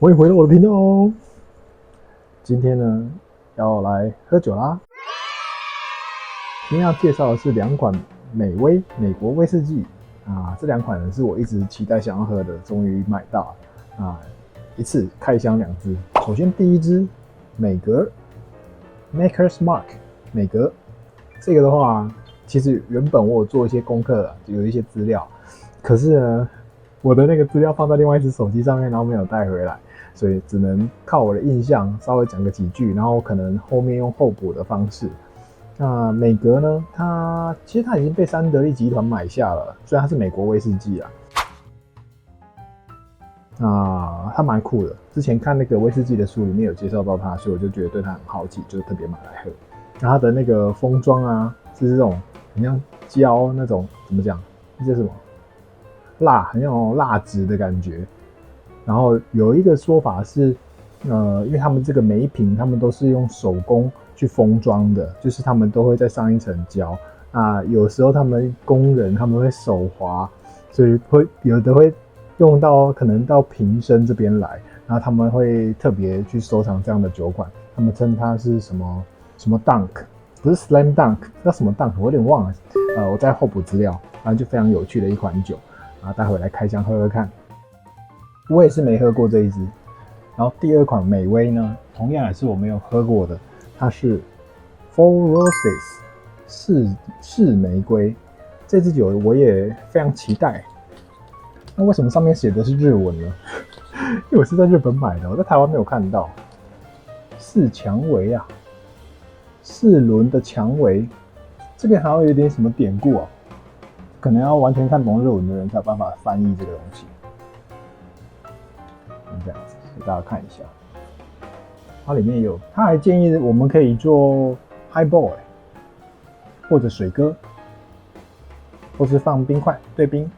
欢迎回到我的频道哦。今天呢，要来喝酒啦。今天要介绍的是两款美国威士忌啊，这两款呢是我一直期待想要喝的，终于买到啊，一次开箱2支。首先第一支美格 Maker's Mark 美格，这个的话，其实原本我有做一些功课，有一些资料，可是呢，我的那个资料放在另外一只手机上面，然后没有带回来。所以只能靠我的印象稍微讲个几句，然后可能后面用后补的方式。那美格呢？其实它已经被三得利集团买下了，虽然它是美国威士忌啊。它蛮酷的。之前看那个威士忌的书里面有介绍到它，所以我就觉得对它很好奇，就特别买来喝。然后它的那个封装啊，是这种很像胶那种，怎么讲？那叫什么？很有蜡质的感觉。然后有一个说法是，因为他们这个每一瓶他们都是用手工去封装的，就是他们都会再上一层胶。有时候他们工人他们会手滑，所以有的会用到可能到瓶身这边来，然后他们会特别去收藏这样的酒款，他们称它是什么 Dunk， 不是 Slam Dunk， 叫什么 Dunk， 我有点忘了。我在后补资料，然后就非常有趣的一款酒，待会来开箱喝喝看。我也是没喝过这一支。然后第二款美威呢，同样也是我没有喝过的，它是 Four Roses 四玫瑰。这支酒我也非常期待。那为什么上面写的是日文呢？因为我是在日本买的，我在台湾没有看到。四蔷薇啊，四轮的蔷薇，这边好像有点什么典故啊，可能要完全看懂日文的人才有办法翻译这个东西。这样子给大家看一下，它里面有，它还建议我们可以做 highball， 或者水哥，或是放冰块兑冰。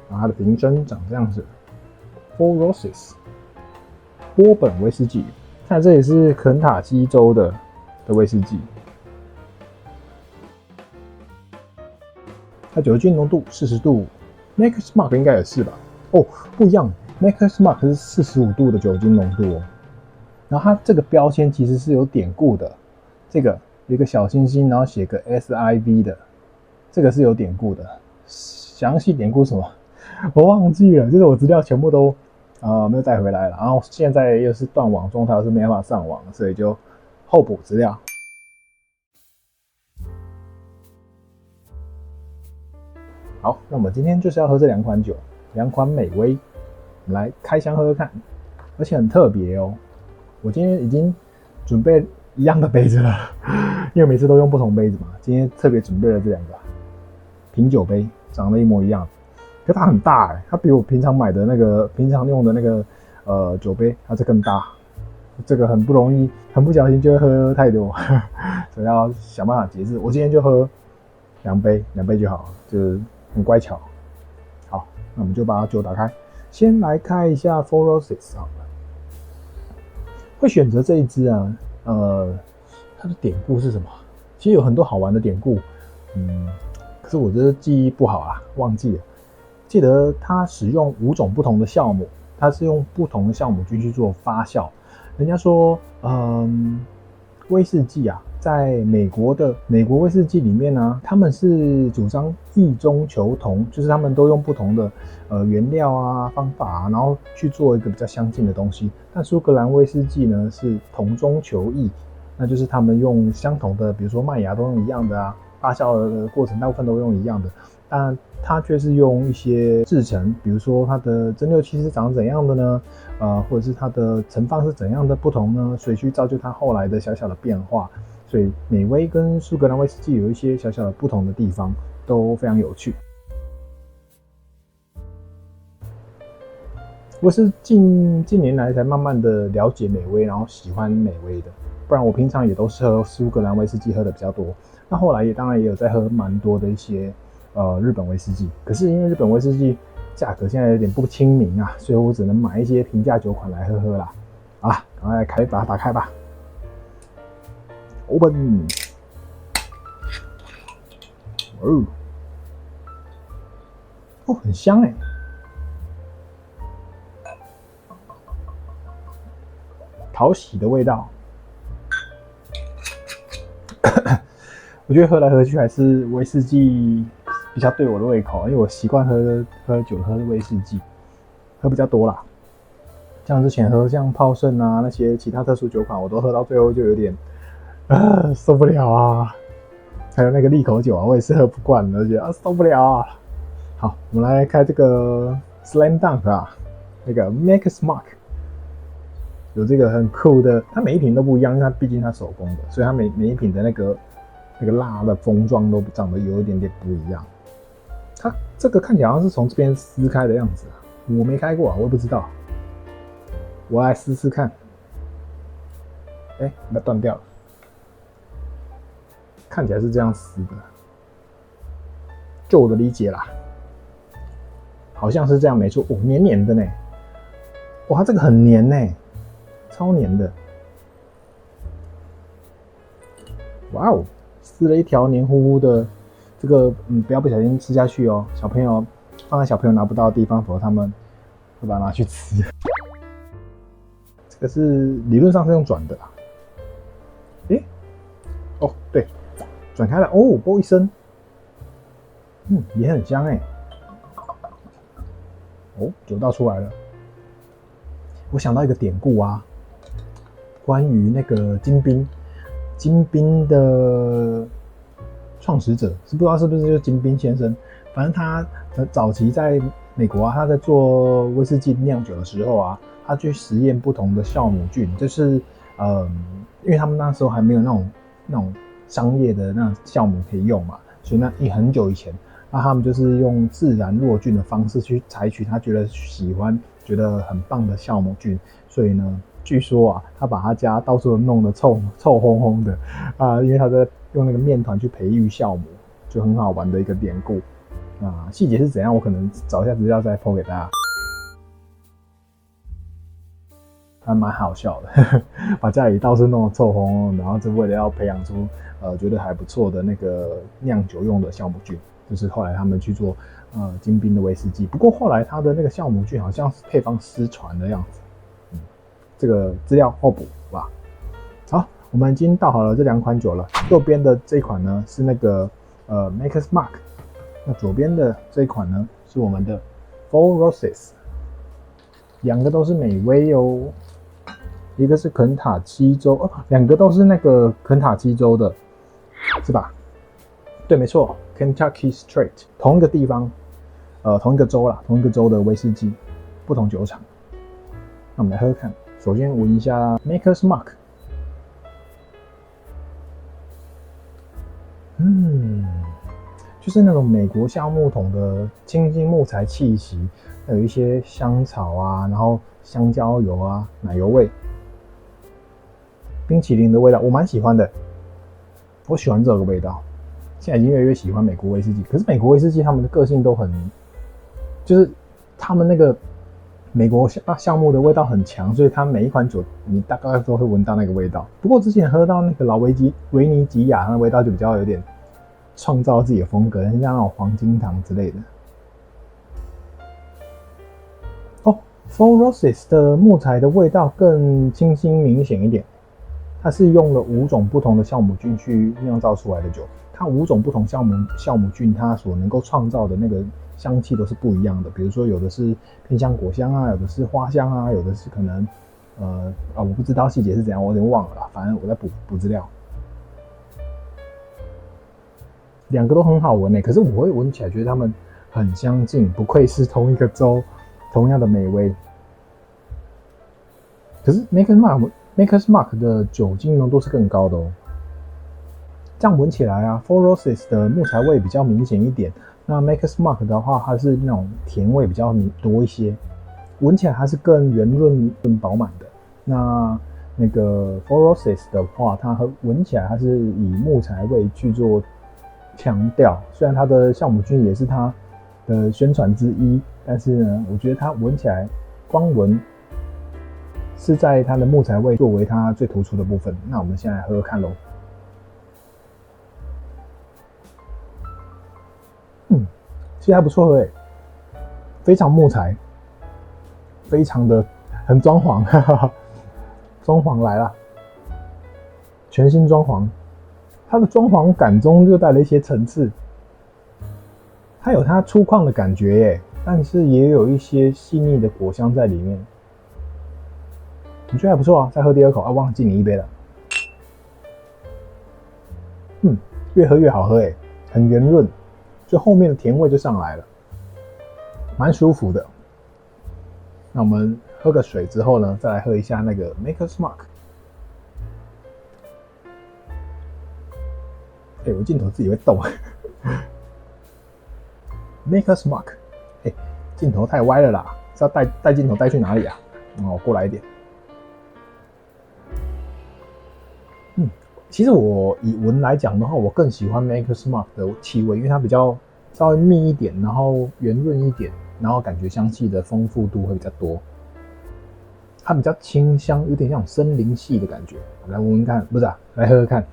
然后它的瓶身长这样子 ，Four Roses， 波本威士忌，看这也是肯塔基州的威士忌。它酒精浓度40度 ，Maker's Mark 应该也是吧？哦，不一样。Maker's Mark 是45度的酒精浓度哦，然后它这个标签其实是有典故的，这个有一个小星星，然后写个 SIV 的，这个是有典故的。详细典故什么我忘记了，就是我资料全部都没有带回来了，然后现在又是断网状态，是没办法上网，所以就后补资料。好，那我们今天就是要喝这两款酒，两款美威。我们来开箱喝喝看，而且很特别哦。我今天已经准备一样的杯子了，因为每次都用不同杯子嘛。今天特别准备了这两个品酒杯，长得一模一样，可它很大它比我平常买的那个平常用的那个酒杯它是更大。这个很不容易，很不小心就会喝太多，所以要想办法节制。我今天就喝2杯就好了，就是很乖巧。好，那我们就把酒打开。先来开一下 Four Roses 好了，会选择这一支啊，它的典故是什么？其实有很多好玩的典故，可是我这记忆不好啊，忘记了。记得它使用5种不同的酵母，它是用不同的酵母菌去做发酵。人家说，威士忌啊，在美国威士忌里面呢，他们是主张异中求同，就是他们都用不同的原料啊、方法啊，然后去做一个比较相近的东西。但苏格兰威士忌呢是同中求异，那就是他们用相同的，比如说麦芽都用一样的啊，发酵的过程大部分都用一样的，但它却是用一些制成，比如说它的蒸馏器是长怎样的呢？或者是它的盛放是怎样的不同呢？所以去造就它后来的小小的变化。所以美威跟苏格兰威士忌有一些小小的不同的地方，都非常有趣。我是近年来才慢慢的了解美威，然后喜欢美威的，不然我平常也都是喝苏格兰威士忌喝的比较多。那后来当然也有在喝蛮多的一些日本威士忌，可是因为日本威士忌价格现在有点不亲民啊，所以我只能买一些平价酒款来喝喝啦。啊，赶快来把它打开吧。Open， 很香讨喜的味道。我觉得喝来喝去还是威士忌比较对我的胃口，因为我习惯喝酒喝威士忌，喝比较多啦。像之前喝像泡盛啊那些其他特殊酒款，我都喝到最后就有点受不了啊。还有那个利口酒啊，我也是喝不惯，而且受不了啊。好，我们来开这个 Slam Dunk 啊，那个 Maker's Mark， 有这个很酷的，它每一瓶都不一样，因为它毕竟它手工的，所以它每一瓶的那个蜡的封装都长得有一点点不一样。它这个看起来好像是从这边撕开的样子啊，我没开过啊，我也不知道。我来试试看。把它断掉了。看起来是这样撕的，就我的理解啦，好像是这样没错。黏黏的呢，哇，它这个很黏呢，超黏的。哇哦，撕了一条黏糊糊的，这个不要不小心吃下去哦，小朋友放在小朋友拿不到的地方，否则他们会把它拿去吃。这个是理论上是用转的啦。哦，对。转开了哦，啵一声，也很香哎。酒倒出来了。我想到一个典故啊，关于那个金冰的创始者，不知道是不是就是金冰先生。反正他早期在美国啊，他在做威士忌酿酒的时候啊，他去实验不同的酵母菌，就是因为他们那时候还没有那种商业的那种酵母可以用嘛，所以很久以前，那他们就是用自然落菌的方式去采取他觉得喜欢、觉得很棒的酵母菌，所以呢，据说啊，他把他家到处弄得臭烘烘的因为他在用那个面团去培育酵母，就很好玩的一个典故啊。细节是怎样，我可能找一下资料再 po 给大家。还蛮好笑的，把家里到处弄得臭烘烘，然后就为了要培养出觉得还不错的那个酿酒用的酵母菌，就是后来他们去做金冰的威士忌。不过后来他的那个酵母菌好像是配方失传的样子，这个资料后补吧。好，我们已经倒好了这2款酒了，右边的这一款呢是那个Maker's Mark， 那左边的这一款呢是我们的 Four Roses， 两个都是美威哦。一个是肯塔基州2个都是那个肯塔基州的，是吧？对，没错 ，Kentucky Straight， 同一个地方，同一个州啦，同一个州的威士忌，不同酒厂。那我们来喝喝看，首先闻一下 Maker's Mark， 就是那种美国橡木桶的清新木材气息，有一些香草啊，然后香蕉油啊，奶油味。冰淇淋的味道我蛮喜欢的，我喜欢这个味道。现在已经越来越喜欢美国威士忌，可是美国威士忌他们的个性都很，就是他们那个美国橡木的味道很强，所以他每一款酒你大概都会闻到那个味道。不过之前喝到那个老维尼吉亚，那味道就比较有点创造自己的风格，像那种黄金糖之类的。Four Roses 的木材的味道更清新明显一点。它是用了5种不同的酵母菌去酿造出来的酒，它5种不同酵母菌，它所能够创造的那个香气都是不一样的。比如说有的是偏向果香啊，有的是花香啊，有的是可能我不知道细节是怎样，我有点忘了啦。反正我在补资料。2个都很好闻可是我会闻起来觉得它们很相近，不愧是同一个州，同样的美味。可是 Maker's Mark 的酒精浓度是更高的哦。这样闻起来啊 ，Four Roses 的木材味比较明显一点，那 Maker's Mark 的话，它是那种甜味比较多一些，闻起来还是更圆润、更饱满的。那个 Four Roses 的话，它闻起来它是以木材味去做强调，虽然它的酵母菌也是它的宣传之一，但是呢，我觉得它闻起来光闻是在它的木材味作为它最突出的部分。那我们现在来喝喝看咯。其实还不错喝非常木材，非常的很装潢，装潢来了，全新装潢，它的装潢感中就带了一些层次，它有它粗犷的感觉耶，但是也有一些细腻的果香在里面，我觉得还不错啊。再喝第二口啊，忘记你一杯了。越喝越好喝耶，很圆润，就后面的甜味就上来了，蛮舒服的。那我们喝个水之后呢，再来喝一下那个 Maker's Mark。我镜头自己会动。Maker's Mark， 镜头太歪了啦，是要带镜头带去哪里啊？过来一点。其实我以闻来讲的话，我更喜欢 Maker's Mark 的气味，因为它比较稍微密一点，然后圆润一点，然后感觉香气的丰富度会比较多。它比较清香，有点像森林系的感觉。来闻闻看，不是来喝喝看。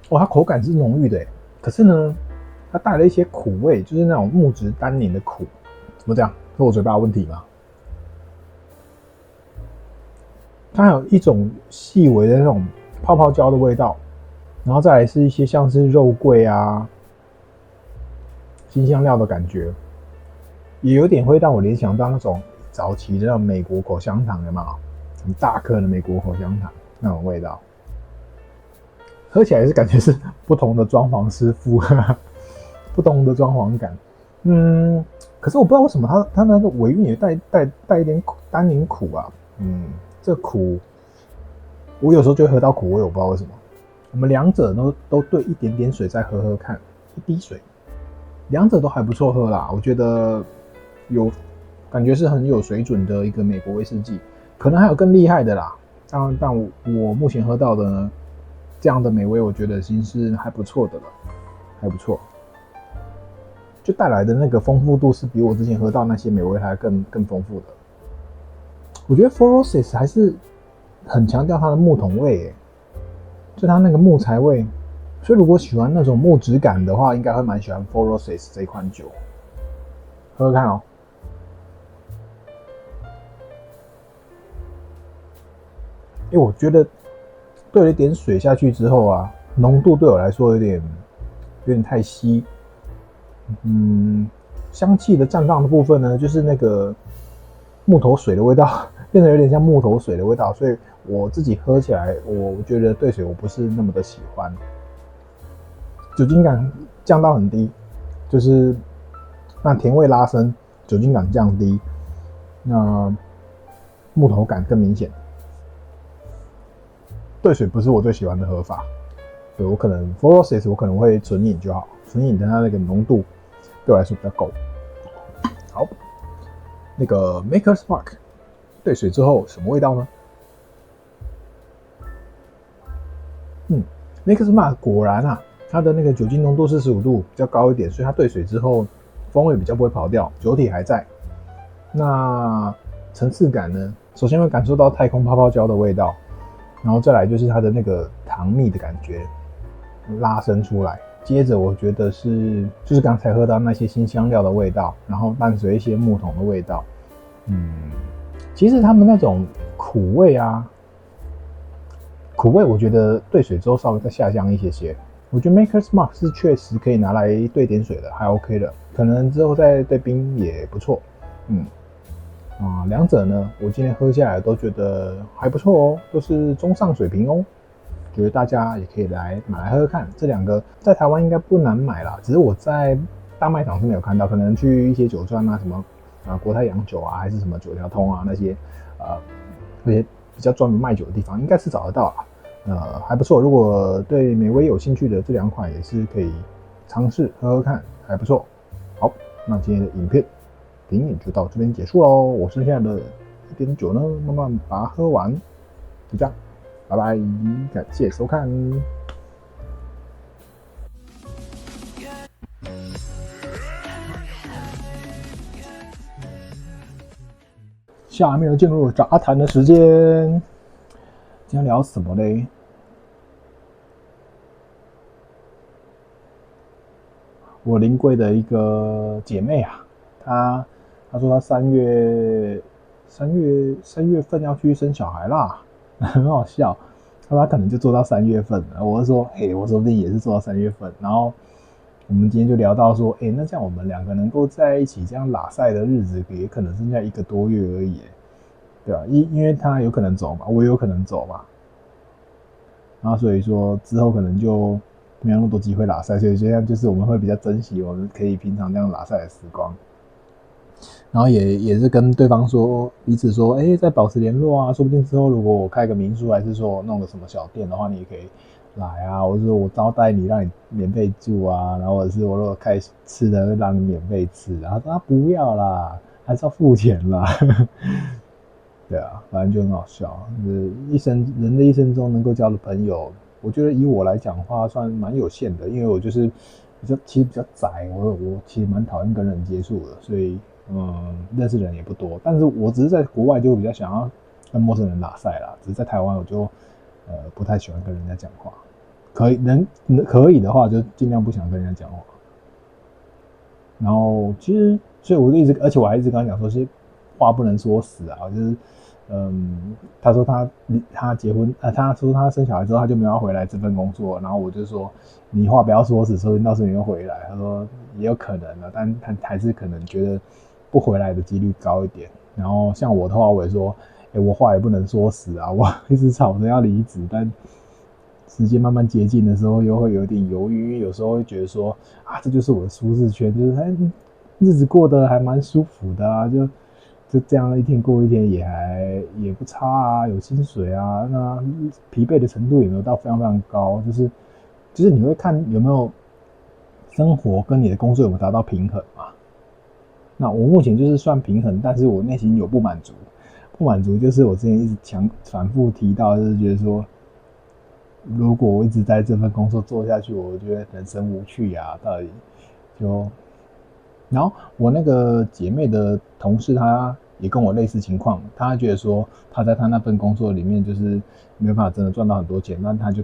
它口感是浓郁的，可是呢，它带了一些苦味，就是那种木质单宁的苦。怎么讲？是我嘴巴有问题吗？它有一种细微的那种泡泡胶的味道，然后再来是一些像是肉桂啊、辛香料的感觉，也有点会让我联想到那种早期的那种美国口香糖，有没有？很大颗的美国口香糖那种味道，喝起来是感觉是不同的装潢师傅，不同的装潢感。可是我不知道为什么它那个尾韵也带一点单宁苦啊。这苦，我有时候就会喝到苦味，我不知道为什么。我们两者都兑一点点水再喝喝看，一滴水，两者都还不错喝啦。我觉得感觉是很有水准的一个美国威士忌，可能还有更厉害的啦。但我目前喝到的呢，这样的美味，我觉得已经是还不错的了，还不错。就带来的那个丰富度是比我之前喝到那些美味还更丰富的。我觉得 Four Roses 还是很强调它的木桶味耶，就它那个木材味，所以如果喜欢那种木质感的话，应该会蛮喜欢 Four Roses 这一款酒。喝喝看哦。我觉得兑了一点水下去之后啊，浓度对我来说有点太稀。香气的绽放的部分呢，就是那个木头水的味道。变得有点像木头水的味道，所以我自己喝起来，我觉得兑水我不是那么的喜欢。酒精感降到很低，就是那甜味拉升，酒精感降低，那木头感更明显。兑水不是我最喜欢的喝法，对，我可能 Four Roses 我可能会纯饮就好，纯饮的它那个浓度对我来说比较够。好，那个 Maker's Mark。兑水之后什么味道呢？Maker's Mark 果然啊，它的那个酒精浓度45度比较高一点，所以它兑水之后风味比较不会跑掉，酒体还在。那层次感呢？首先会感受到太空泡泡胶的味道，然后再来就是它的那个糖蜜的感觉拉伸出来。接着我觉得就是刚才喝到那些辛香料的味道，然后伴随一些木桶的味道。其实他们那种苦味我觉得兑水之后稍微再下降一些。我觉得 Maker's Mark 是确实可以拿来兑点水的，还 OK 的，可能之后再兑冰也不错。两者呢，我今天喝下来都觉得还不错哦，都是中上水平哦。觉得大家也可以买来喝喝看。这两个在台湾应该不难买啦，只是我在大卖场是没有看到，可能去一些酒庄啊什么。国泰洋酒啊，还是什么九条通啊，那些比较专门卖酒的地方，应该是找得到啊。还不错。如果对美威有兴趣的，这两款也是可以尝试喝喝看，还不错。好，那今天的影片品饮就到这边结束喽。我剩下的一点酒呢，慢慢把它喝完，就这样，拜拜，感谢收看。下面进入杂谈的时间，今天聊什么嘞？我临柜的一个姐妹啊，她他说他3月份要去生小孩啦，很好笑。他可能就做到3月份了。我就说，我说不定也是做到3月份。然后我们今天就聊到说，那这样我们2个能够在一起这样拉赛的日子，也可能剩下1个多月而已，对吧？因为他有可能走嘛，我也有可能走嘛。然后所以说之后可能就没有那么多机会拉赛，所以现在就是我们会比较珍惜我们可以平常这样拉赛的时光。然后也是跟对方说，彼此说，再保持联络啊，说不定之后如果我开个民宿，还是说弄个什么小店的话，你也可以来啊，或者说我招待你，让你免费住啊，然后或者是我如果开吃的，让你免费吃，然后他不要啦，还是要付钱啦。对啊，反正就很好笑。人的一生中能够交的朋友，我觉得以我来讲的话，算蛮有限的，因为我就是其实比较宅，我其实蛮讨厌跟人接触的，所以认识的人也不多。但是我只是在国外就比较想要跟陌生人拉赛啦，只是在台湾我就不太喜欢跟人家讲话。可以的话，就尽量不想跟人家讲话。然后其实，所以我就而且我还一直跟他讲说，是话不能说死啊，就是他说他结婚，他说他生小孩之后他就没有要回来这份工作，然后我就说你话不要说死，说不定到时候你又回来。他说也有可能的，但他还是可能觉得不回来的几率高一点。然后像我的话，我也说，我话也不能说死啊，我一直吵着要离职，但时间慢慢接近的时候，又会有点犹豫，因为有时候会觉得说啊，这就是我的舒适圈，就是日子过得还蛮舒服的啊，就这样一天过一天也不差啊，有薪水啊，那疲惫的程度也没有到非常非常高，就是你会看有没有生活跟你的工作有没有达到平衡嘛？那我目前就是算平衡，但是我内心有不满足，就是我之前一直反复提到，就是觉得说，如果我一直在这份工作做下去，我觉得人生无趣啊，到底就。然后我那个姐妹的同事，她也跟我类似情况，她觉得说她在她那份工作里面就是没有办法真的赚到很多钱，但她就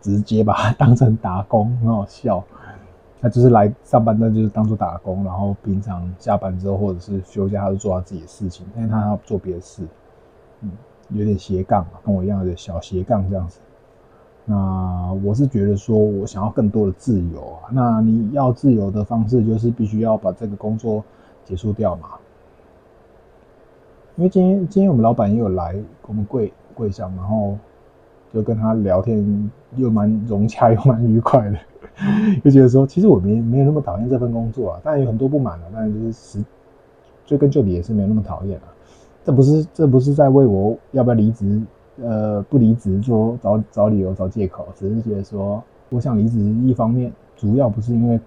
直接把它当成打工，很好笑。她就是来上班，那就是当做打工，然后平常下班之后或者是休假，她就做她自己的事情，因为她要做别的事，有点斜杠，跟我一样的小斜杠这样子。那我是觉得说，我想要更多的自由啊。那你要自由的方式，就是必须要把这个工作结束掉嘛。因为今天我们老板也有来我们柜上，然后就跟他聊天，又蛮融洽又蛮愉快的，就觉得说，其实我没有那么讨厌这份工作啊，当然有很多不满啊，当然就是追根究底也是没有那么讨厌啊。这不是在为我要不要离职，不离职说找理由找借口，只是觉得说我想离职，一方面主要不是因为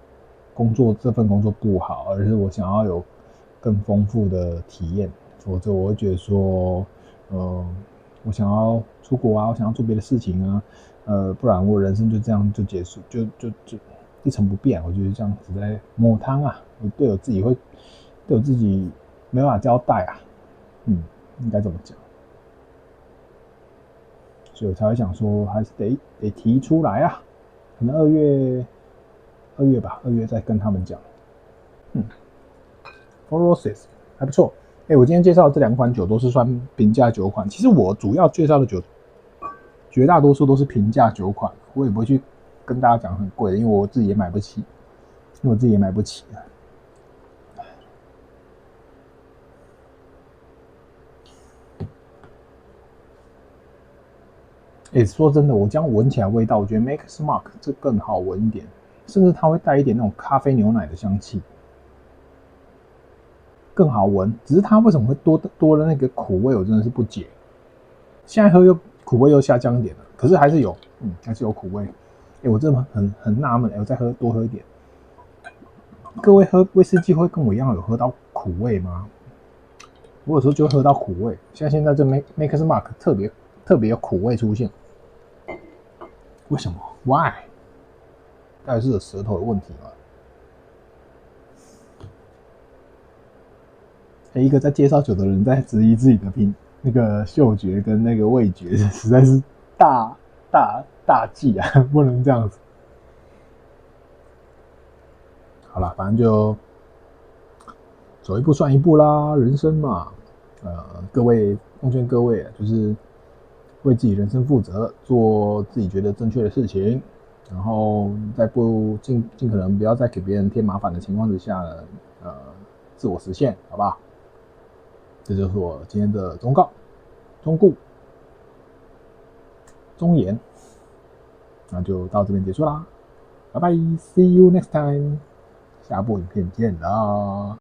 这份工作不好，而是我想要有更丰富的体验，否则我会觉得说，我想要出国啊，我想要做别的事情啊，不然我人生就这样就结束，就一成不变，我觉得这样子在抹汤啊，对我自己没办法交代啊。应该怎么讲？所以我才会想说，还是得提出来啊。可能二月吧，2月再跟他们讲。Foroses 还不错。我今天介绍的这2款酒都是算平价酒款。其实我主要介绍的酒，绝大多数都是平价酒款，我也不会去跟大家讲很贵的，因为我自己也买不起。说真的，我这样闻起来味道，我觉得 Maker's Mark 这更好闻一点，甚至它会带一点那种咖啡牛奶的香气，更好闻。只是它为什么会多了那个苦味，我真的是不解。现在喝苦味又下降一点了，可是还是有，还是有苦味。我真的很纳闷，我再多喝一点。各位喝威士忌会跟我一样有喝到苦味吗？我有时候就会喝到苦味，像现在这 Maker's Mark 特别有苦味出现。为什么 ？Why？ 到底是有舌头的问题吗？一个在介绍酒的人在质疑自己的那个嗅觉跟那个味觉，实在是大忌啊！不能这样子。好了，反正就走一步算一步啦，人生嘛，各位奉劝各位就是为自己人生负责，做自己觉得正确的事情，然后在不尽可能不要再给别人添麻烦的情况之下呢，自我实现，好不好？这就是我今天的忠告、忠固、忠言，那就到这边结束啦，拜拜 ，See you next time，下部影片见啦。